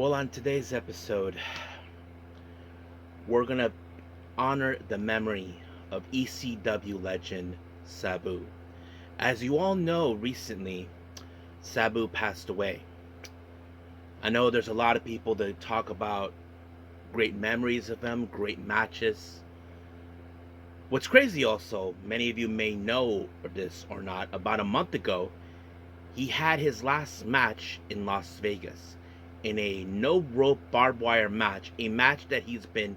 Well, on today's episode, we're going to honor the memory of ECW legend Sabu. As you all know, recently, Sabu passed away. I know there's a lot of people that talk about great memories of him, great matches. What's crazy also, many of you may know this or not, about a month ago, he had his last match in Las Vegas in a no rope barbed wire match, a match that he's been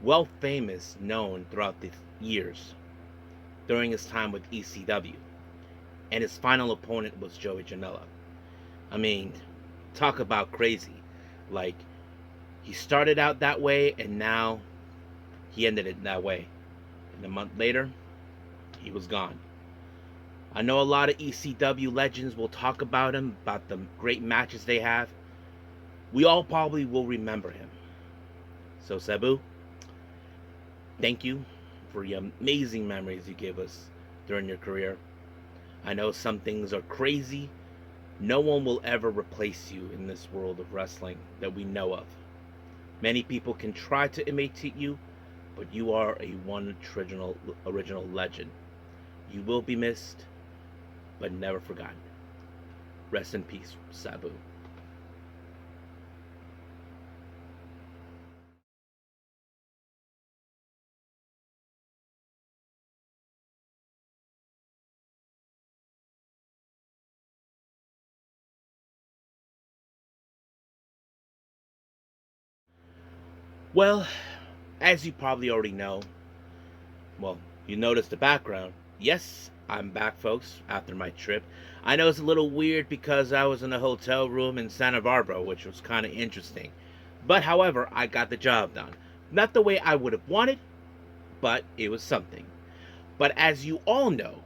well famous known throughout the years during his time with ECW. And his final opponent was Joey Janela. I mean, talk about crazy. Like, he started out that way and now he ended it that way. And a month later, he was gone. I know a lot of ECW legends will talk about him, about the great matches they have. We all probably will remember him. So Sabu, thank you for the amazing memories you gave us during your career. I know some things are crazy. No one will ever replace you in this world of wrestling that we know of. Many people can try to imitate you, but you are a one original legend. You will be missed, but never forgotten. Rest in peace, Sabu. Well, as you probably already know, well, you noticed the background. Yes, I'm back, folks, after my trip. I know it's a little weird because I was in a hotel room in Santa Barbara, which was kind of interesting. But however, I got the job done. Not the way I would have wanted, but it was something. But as you all know,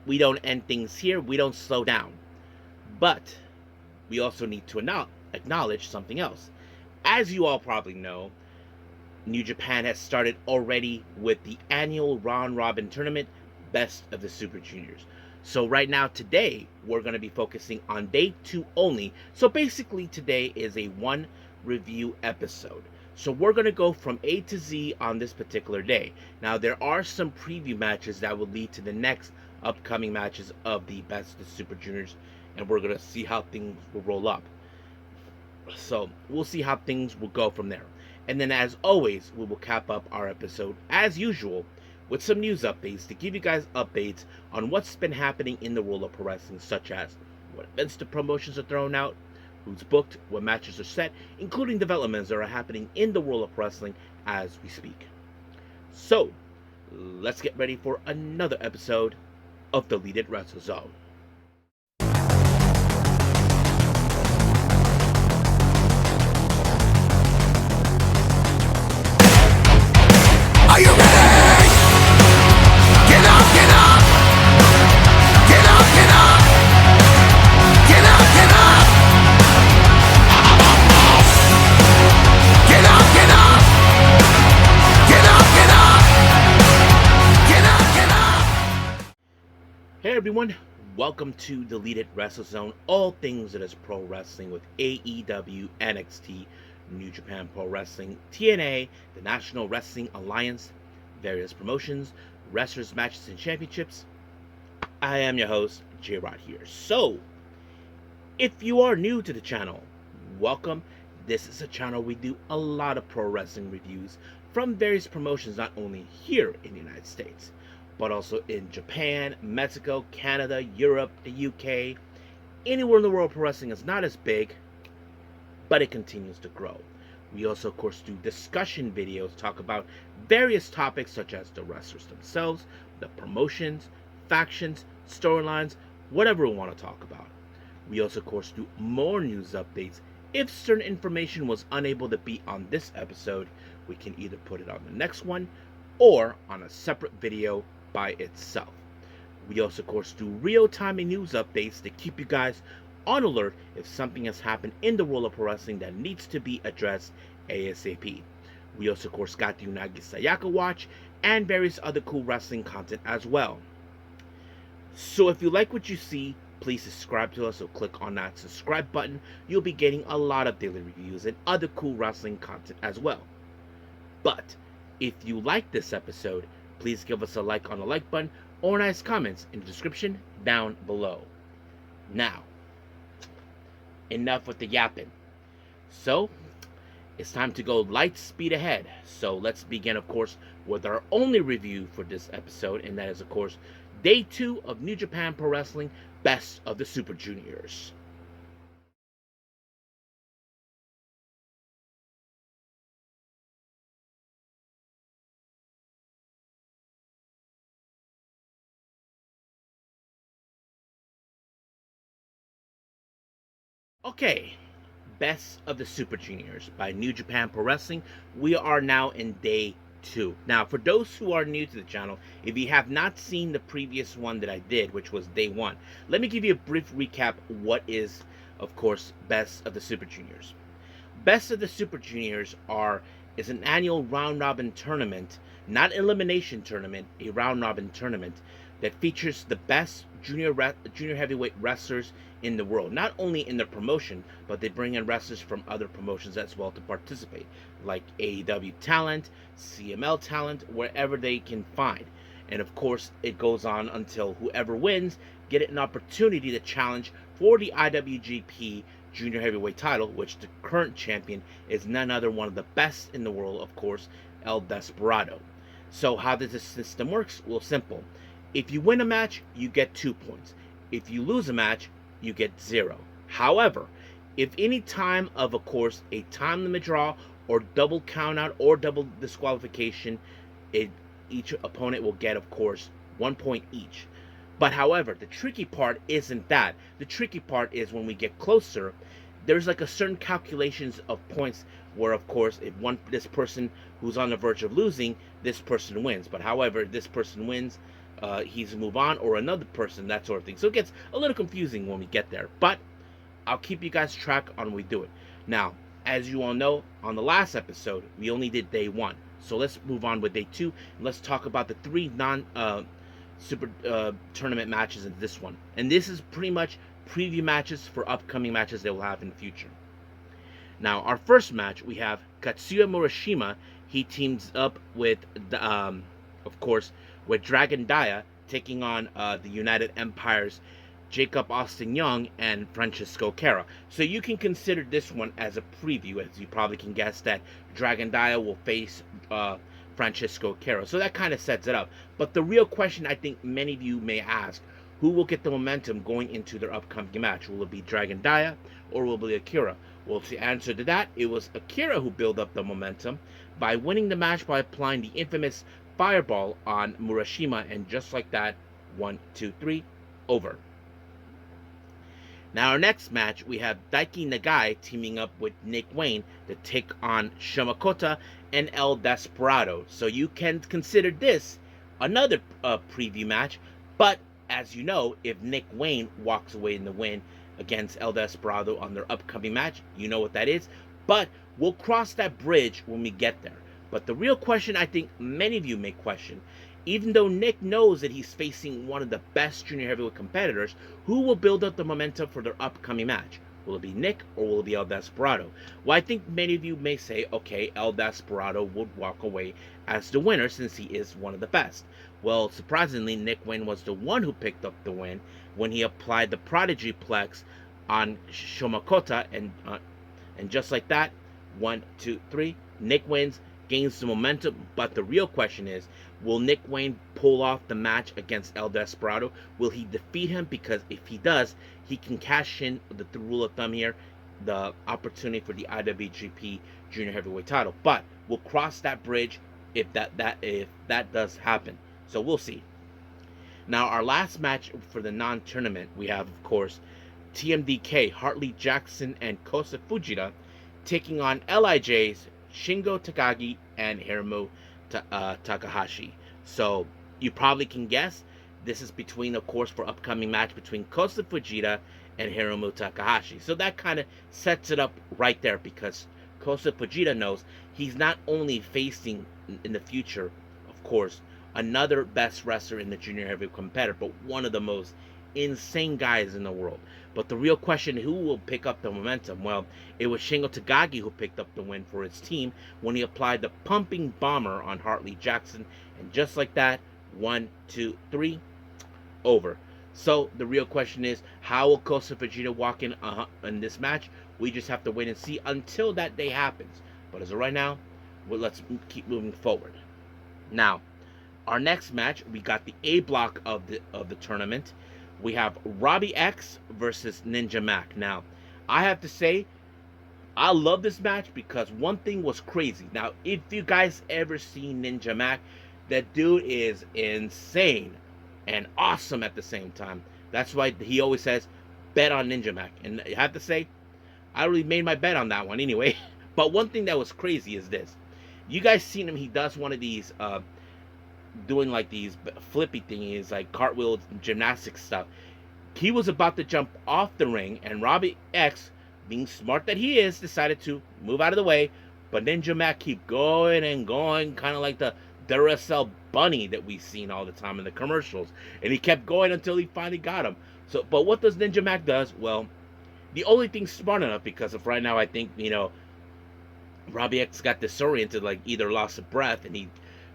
we don't end things here, we don't slow down. But we also need to acknowledge something else. As you all probably know, New Japan has started already with the annual round robin tournament, Best of the Super Juniors. So right now, today, we're going to be focusing on day 2 only. So basically, today is a one review episode. So we're going to go from A to Z on this particular day. Now, there are some preview matches that will lead to the next upcoming matches of the Best of the Super Juniors, and we're going to see how things will roll up. So we'll see how things will go from there. And then, as always, we will cap up our episode, as usual, with some news updates to give you guys updates on what's been happening in the world of pro wrestling, such as what events the promotions are thrown out, who's booked, what matches are set, including developments that are happening in the world of wrestling as we speak. So, let's get ready for another episode of Deleted Wrestle Zone. Are you ready? Get up, get up! Get up, get up! Get up, get up! Get up, get up! Get up, get up! Get up, get up! Hey everyone, welcome to Deleted Wrestle Zone, all things that is pro wrestling with AEW, NXT, New Japan Pro Wrestling, TNA, the National Wrestling Alliance, various promotions, wrestlers, matches, and championships. I am your host, J-Rod here. So, if you are new to the channel, welcome. This is a channel we do a lot of pro wrestling reviews from various promotions, not only here in the United States, but also in Japan, Mexico, Canada, Europe, the UK. Anywhere in the world pro wrestling is not as big, but it continues to grow. We also, of course, do discussion videos, talk about various topics such as the wrestlers themselves, the promotions, factions, storylines, whatever we want to talk about. We also, of course, do more news updates. If certain information was unable to be on this episode, we can either put it on the next one or on a separate video by itself. We also, of course, do real-time news updates to keep you guys on alert if something has happened in the world of pro wrestling that needs to be addressed ASAP. We also, of course, got the Unagi Sayaka Watch and various other cool wrestling content as well. So if you like what you see, please subscribe to us. So click on that subscribe button. You'll be getting a lot of daily reviews and other cool wrestling content as well. But if you like this episode, please give us a like on the like button or nice comments in the description down below. Now, enough with the yapping. So, it's time to go light speed ahead. So let's begin, of course, with our only review for this episode, and that is, of course, Day 2 of New Japan Pro Wrestling Best of the Super Juniors. Okay, Best of the Super Juniors by New Japan Pro Wrestling. We are now in Day 2. Now, for those who are new to the channel, if you have not seen the previous one that I did, which was Day 1, let me give you a brief recap what is, of course, Best of the Super Juniors. Best of the Super Juniors is an annual round-robin tournament, not elimination tournament, a round-robin tournament that features the best junior heavyweight wrestlers in the world. Not only in their promotion, but they bring in wrestlers from other promotions as well to participate, like AEW talent, CML talent, wherever they can find. And of course, it goes on until whoever wins get an opportunity to challenge for the IWGP Junior Heavyweight title, which the current champion is none other one of the best in the world, of course, El Desperado. So how does this system works? Well, simple. If you win a match, you get 2 points. If you lose a match, you get 0. However, if any time of course, a time limit draw or double countout or double disqualification, each opponent will get, of course, 1 point each. But however, the tricky part isn't that. The tricky part is when we get closer, there's like a certain calculations of points where, of course, if this person who's on the verge of losing, this person wins. But however, this person wins, he's move on, or another person, that sort of thing. So it gets a little confusing when we get there. But I'll keep you guys track on when we do it. Now, as you all know, on the last episode, we only did Day 1. So let's move on with Day 2, and let's talk about the 3 super tournament matches in this one. And this is pretty much preview matches for upcoming matches they will have in the future. Now, our first match, we have Katsuya Murashima. He teams up with, of course, with Dragon Dia, taking on the United Empire's Jacob Austin Young and Francisco Cara. So you can consider this one as a preview, as you probably can guess that Dragon Dia will face Francisco Cara. So that kind of sets it up. But the real question I think many of you may ask, who will get the momentum going into their upcoming match? Will it be Dragon Dia or will it be Akira? Well, the answer to that, it was Akira who built up the momentum by winning the match by applying the infamous fireball on Murashima, and just like that, 1, 2, 3, over. Now, our next match, we have Daiki Nagai teaming up with Nick Wayne to take on Shomakota and El Desperado. So you can consider this another preview match, but as you know, if Nick Wayne walks away in the win against El Desperado on their upcoming match, you know what that is. But we'll cross that bridge when we get there. But the real question I think many of you may question, even though Nick knows that he's facing one of the best junior heavyweight competitors, who will build up the momentum for their upcoming match? Will it be Nick or will it be El Desperado? Well, I think many of you may say, okay, El Desperado would walk away as the winner since he is one of the best. Well, surprisingly, Nick Wayne was the one who picked up the win when he applied the Prodigy Plex on Shomakota, and just like that, 1, 2, 3, Nick wins, gains some momentum. But the real question is, will Nick Wayne pull off the match against El Desperado? Will he defeat him? Because if he does, he can cash in the rule of thumb here, the opportunity for the IWGP Junior Heavyweight title. But we'll cross that bridge if that does happen. So we'll see. Now, our last match for the non-tournament, we have, of course, TMDK, Hartley Jackson and Kosa Fujita taking on LIJ's Shingo Takagi and Hiromu Takahashi. So you probably can guess this is between, of course, for upcoming match between Kosa Fujita and Hiromu Takahashi. So that kind of sets it up right there, because Kosa Fujita knows he's not only facing in the future, of course, another best wrestler in the junior heavyweight competitor, but one of the most insane guys in the world. But the real question, who will pick up the momentum? Well, it was Shingo Takagi who picked up the win for his team when he applied the pumping bomber on Hartley Jackson. And just like that, 1, 2, 3, over. So the real question is, how will Kosa Vegeta walk in this match? We just have to wait and see until that day happens. But as of right now, well, let's keep moving forward. Now, our next match, we got the A block of the tournament. We have Robbie X versus Ninja Mac. Now, I have to say, I love this match because one thing was crazy. Now, if you guys ever seen Ninja Mac, that dude is insane and awesome at the same time. That's why he always says, bet on Ninja Mac. And I have to say, I already made my bet on that one anyway. But one thing that was crazy is this. You guys seen him, he does one of these, doing like these flippy thingies, like cartwheels and gymnastics stuff. He was about to jump off the ring, and Robbie X, being smart that he is, decided to move out of the way. But Ninja Mac keep going and going, kind of like the Duracell bunny that we've seen all the time in the commercials. And he kept going until he finally got him. So, but what does Ninja Mac does? Well, the only thing smart enough, because of right now, I think, Robbie X got disoriented, like either lost of breath, and he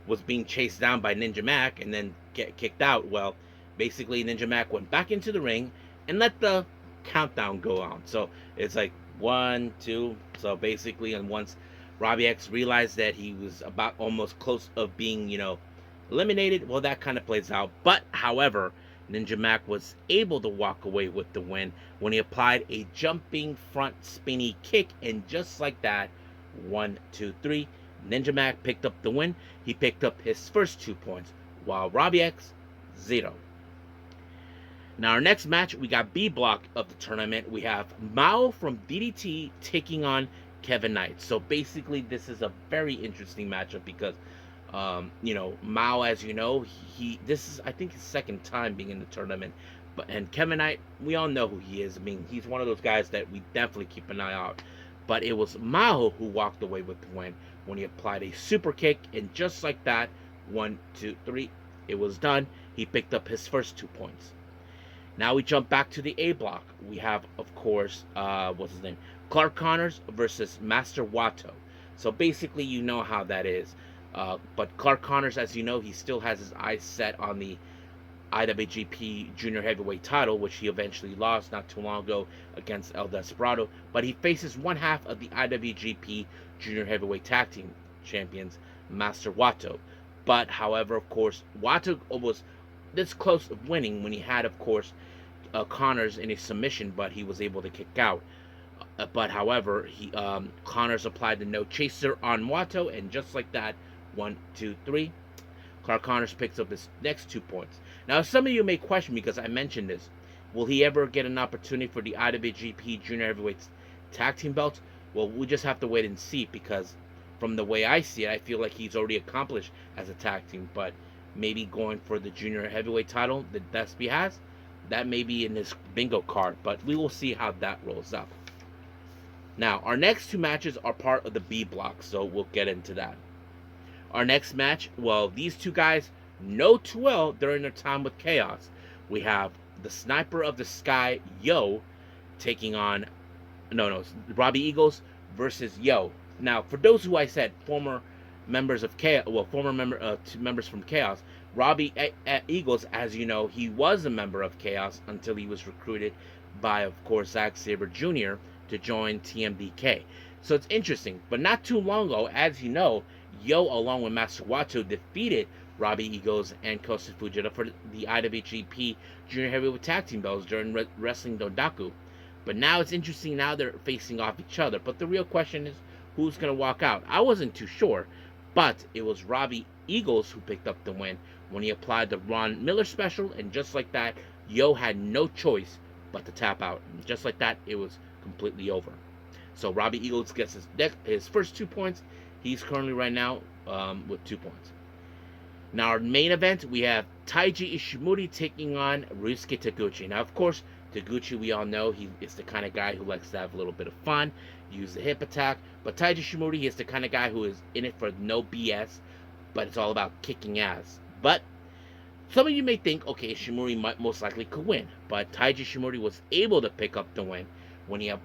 was being chased down by Ninja Mac and then get kicked out. Well, basically Ninja Mac went back into the ring and let the countdown go on. So it's like 1, 2. So basically, and once Robbie X realized that he was about almost close of being, eliminated, well, that kind of plays out. But however, Ninja Mac was able to walk away with the win when he applied a jumping front spinny kick, and just like that, 1, 2, 3. Ninja Mac picked up the win. He picked up his first 2 points, while Robbie X, 0. Now, our next match, we got B block of the tournament. We have Mao from DDT taking on Kevin Knight. So basically, this is a very interesting matchup because, Mao, as you know, this is, I think, his second time being in the tournament. And Kevin Knight, we all know who he is. I mean, he's one of those guys that we definitely keep an eye out. But it was Mao who walked away with the win when he applied a super kick, and just like that, 1, 2, 3, it was done. He picked up his first 2 points. Now we jump back to the A block. We have, of course, what's his name? Clark Connors versus Master Wato. So basically, you know how that is. But Clark Connors, as you know, he still has his eyes set on the IWGP Junior Heavyweight title, which he eventually lost not too long ago against El Desperado. But he faces one half of the IWGP Junior Heavyweight Tag Team Champions, Master Wato. But, however, of course, Wato was this close of winning when he had, of course, Connors in a submission, but he was able to kick out. But, however, Connors applied the no chaser on Wato, and just like that, 1, 2, 3. Clark Connors picks up his next 2 points. Now, some of you may question, because I mentioned this, will he ever get an opportunity for the IWGP Junior Heavyweight Tag Team belts? Well, we just have to wait and see, because from the way I see it, I feel like he's already accomplished as a tag team. But maybe going for the Junior Heavyweight title that Despy has, that may be in his bingo card. But we will see how that rolls up. Now, our next 2 matches are part of the B block, so we'll get into that. Our next match, well, these 2 guys know too well during their time with Chaos. We have the Sniper of the Sky, Yo, taking on, Robbie Eagles versus Yo. Now, for those who I said, former members of Chaos, members from Chaos, Robbie Eagles, as you know, he was a member of Chaos until he was recruited by, of course, Zack Sabre Jr. to join TMDK. So it's interesting, but not too long ago, as you know, Yo, along with Master Wato, defeated Robbie Eagles and Kosa Fujita for the IWGP Junior Heavyweight Tag Team belts during Wrestling Dodaku. But now it's interesting, now they're facing off each other. But the real question is, who's going to walk out? I wasn't too sure, but it was Robbie Eagles who picked up the win when he applied the Ron Miller special, and just like that, Yo had no choice but to tap out. And just like that, it was completely over. So Robbie Eagles gets his first 2 points. He's currently right now with 2 points. Now, our main event, we have Taiji Ishimori taking on Ryusuke Taguchi. Now, of course, Taguchi, we all know, he is the kind of guy who likes to have a little bit of fun, use the hip attack. But Taiji Ishimori, he is the kind of guy who is in it for no BS, but it's all about kicking ass. But some of you may think, okay, Ishimori might most likely could win, but Taiji Ishimori was able to pick up the win when Ryusuke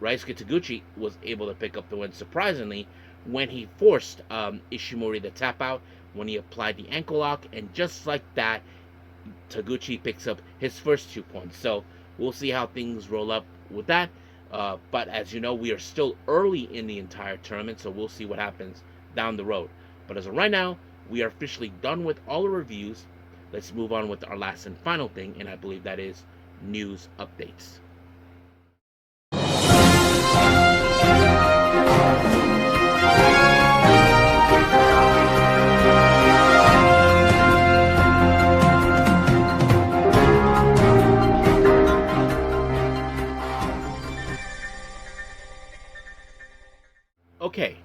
Taguchi was able to pick up the win, surprisingly, when he forced Ishimori to tap out, when he applied the ankle lock, and just like that, Taguchi picks up his first 2 points. So we'll see how things roll up with that. But as you know, we are still early in the entire tournament, so we'll see what happens down the road. But as of right now, we are officially done with all the reviews. Let's move on with our last and final thing, and I believe that is news updates. Okay,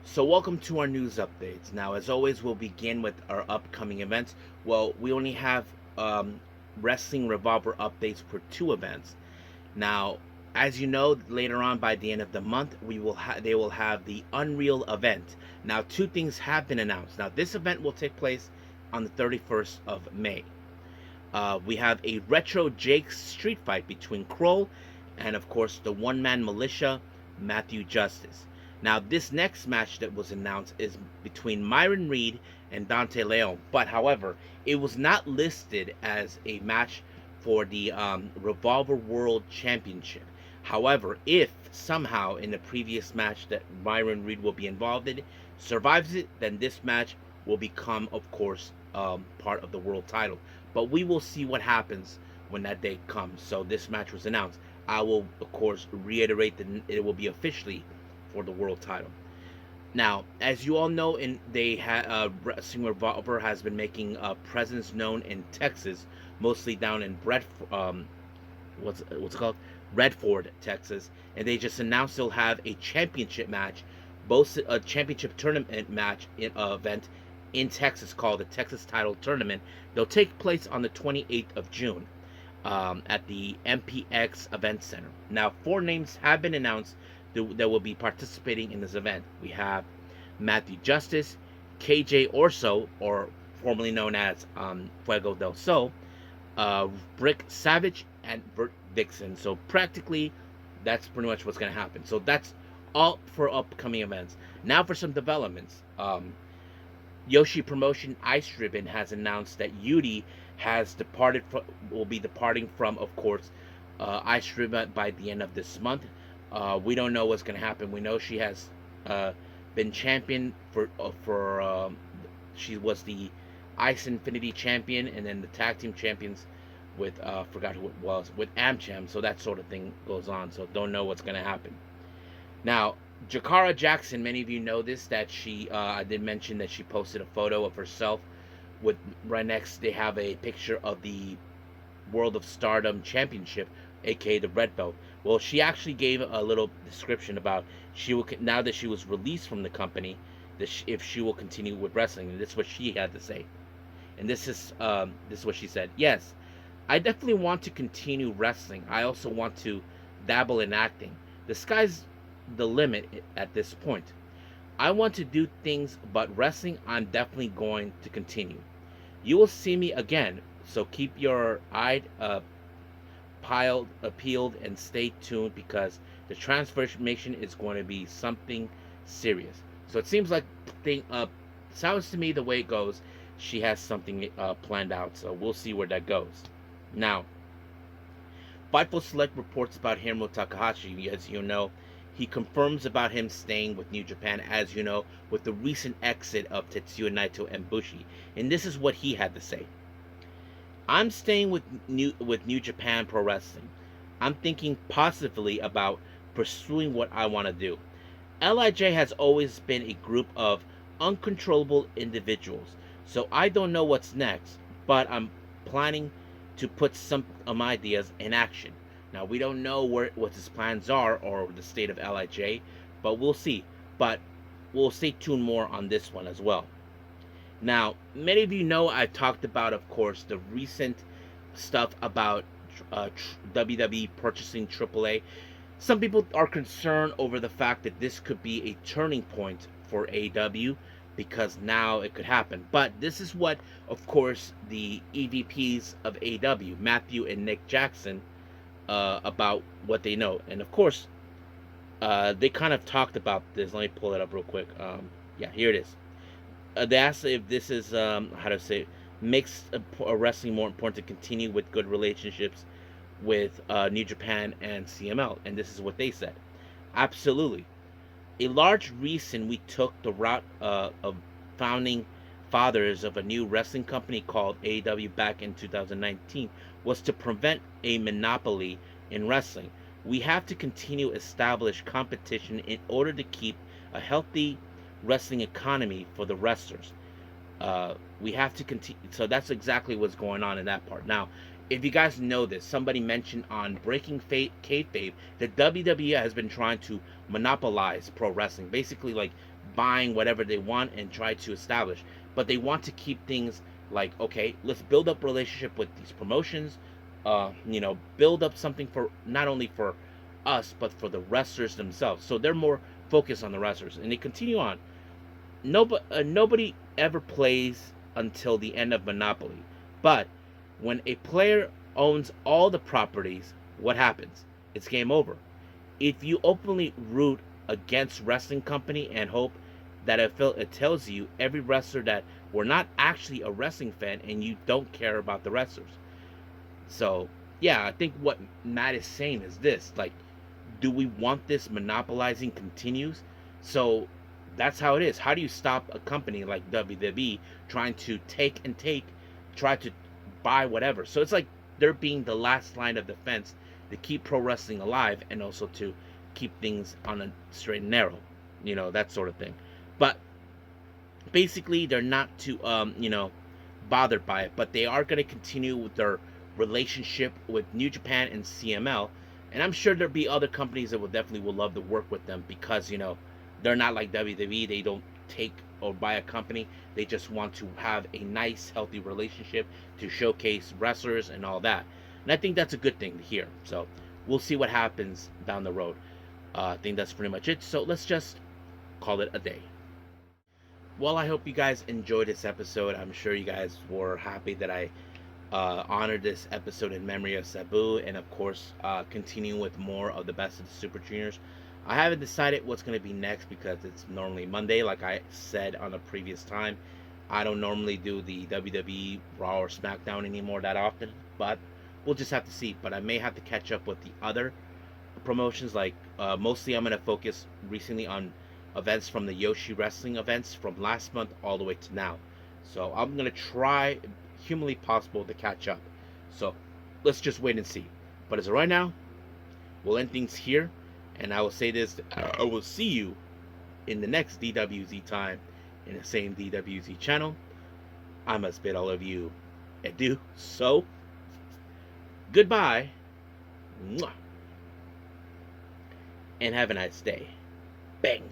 so welcome to our news updates. Now, as always, we'll begin with our upcoming events. Well, we only have Wrestling Revolver updates for 2 events. Now, as you know, later on by the end of the month, they will have the Unreal event. Now, 2 things have been announced. Now, this event will take place on the 31st of May. We have a Retro Jake street fight between Kroll and, of course, the one-man militia, Matthew Justice. Now, this next match that was announced is between Myron Reed and Dante Leon. But, however, it was not listed as a match for the Revolver World Championship. However, if somehow in the previous match that Myron Reed will be involved in survives it, then this match will become, of course, part of the world title. But we will see what happens when that day comes. So this match was announced. I will, of course, reiterate that it will be officially for the world title. Now, as you all know, Wrestling Revolver has been making a presence known in Texas, mostly down in what's it called, Redford, Texas, and they just announced they'll have a championship match, both a championship tournament match event in Texas called the Texas Title Tournament. They'll take place on the 28th of June at the MPX Event Center. Now, 4 names have been announced that will be participating in this event. We have Matthew Justice, KJ Orso, or formerly known as Fuego del Sol, Brick Savage, and Bert Dixon. So practically, that's pretty much what's going to happen. So that's all for upcoming events. Now for some developments. Yoshi Promotion Ice Ribbon has announced that YuuRi will be departing from, of course, Ice Ribbon by the end of this month. We don't know what's going to happen. We know she has been champion she was the Ice Infinity champion, and then the tag team champions with forgot who it was, with Amcham. So that sort of thing goes on. So don't know what's going to happen. Now, Jakara Jackson, many of you know this, that I did mention that she posted a photo of herself with, right next they have a picture of the World of Stardom Championship, aka the red belt. Well, she actually gave a little description about now that she was released from the company, if she will continue with wrestling, and this is what she had to say. And this is what she said. Yes, I definitely want to continue wrestling. I also want to dabble in acting. The sky's the limit at this point. I want to do things, but wrestling, I'm definitely going to continue. You will see me again, so keep your eye peeled and stay tuned, because the transformation is going to be something serious. So it seems like sounds to me the way it goes, she has something planned out. So we'll see where that goes. Now, Fightful Select reports about Hiromu Takahashi. As you know, he confirms about him staying with New Japan, as you know, with the recent exit of Tetsuya Naito and Bushi. And this is what he had to say. I'm staying with New Japan Pro Wrestling. I'm thinking positively about pursuing what I want to do. LIJ has always been a group of uncontrollable individuals, so I don't know what's next, but I'm planning to put some of my ideas in action. Now, we don't know what his plans are or the state of LIJ, but we'll see. But we'll stay tuned more on this one as well. Now, many of you know I've talked about, of course, the recent stuff about WWE purchasing AAA. Some people are concerned over the fact that this could be a turning point for AEW, because now it could happen. But this is what, of course, the EVPs of AW, Matthew and Nick Jackson, about what they know. And of course, they kind of talked about this. Let me pull it up real quick. Yeah, here it is. They asked if this is, how to say, makes wrestling more important to continue with good relationships with New Japan and CML. And this is what they said. Absolutely. A large reason we took the route of founding fathers of a new wrestling company called AEW back in 2019 was to prevent a monopoly in wrestling. We have to continue establish competition in order to keep a healthy wrestling economy for the wrestlers. We have to continue. So that's exactly what's going on in that part. Now, if you guys know this, somebody mentioned on Breaking Fate Kayfabe that WWE has been trying to monopolize pro wrestling, basically like buying whatever they want and try to establish. But they want to keep things like, okay, let's build up relationship with these promotions. Build up something for not only for us but for the wrestlers themselves. So they're more focused on the wrestlers, and they continue on. Nobody ever plays until the end of Monopoly. But when a player owns all the properties, what happens? It's game over. If you openly root against wrestling company and hope that it tells you every wrestler that we're not actually a wrestling fan and you don't care about the wrestlers. So yeah, I think what Matt is saying is this: like, do we want this monopolizing continues? So that's how it is. How do you stop a company like WWE trying to take, try to buy whatever? So it's like they're being the last line of defense to keep pro wrestling alive and also to keep things on a straight and narrow, that sort of thing. But basically, they're not too bothered by it, but they are going to continue with their relationship with New Japan and CML. And I'm sure there'll be other companies that will love to work with them because they're not like WWE. They don't take or buy a company. They just want to have a nice, healthy relationship to showcase wrestlers and all that. And I think that's a good thing to hear. So we'll see what happens down the road. I think that's pretty much it. So let's just call it a day. Well, I hope you guys enjoyed this episode. I'm sure you guys were happy that I honored this episode in memory of Sabu, and of course, continuing with more of the best of the Super Juniors. I haven't decided what's going to be next because it's normally Monday, like I said on the previous time. I don't normally do the WWE Raw or SmackDown anymore that often, but we'll just have to see. But I may have to catch up with the other promotions. Like mostly, I'm going to focus recently on events from the Yoshi Wrestling events from last month all the way to now. So I'm going to try humanly possible to catch up. So let's just wait and see. But as of right now, we'll end things here. And I will say this: I will see you in the next DWZ time in the same DWZ channel. I must bid all of you adieu. So, goodbye. Mwah. And have a nice day. Bang.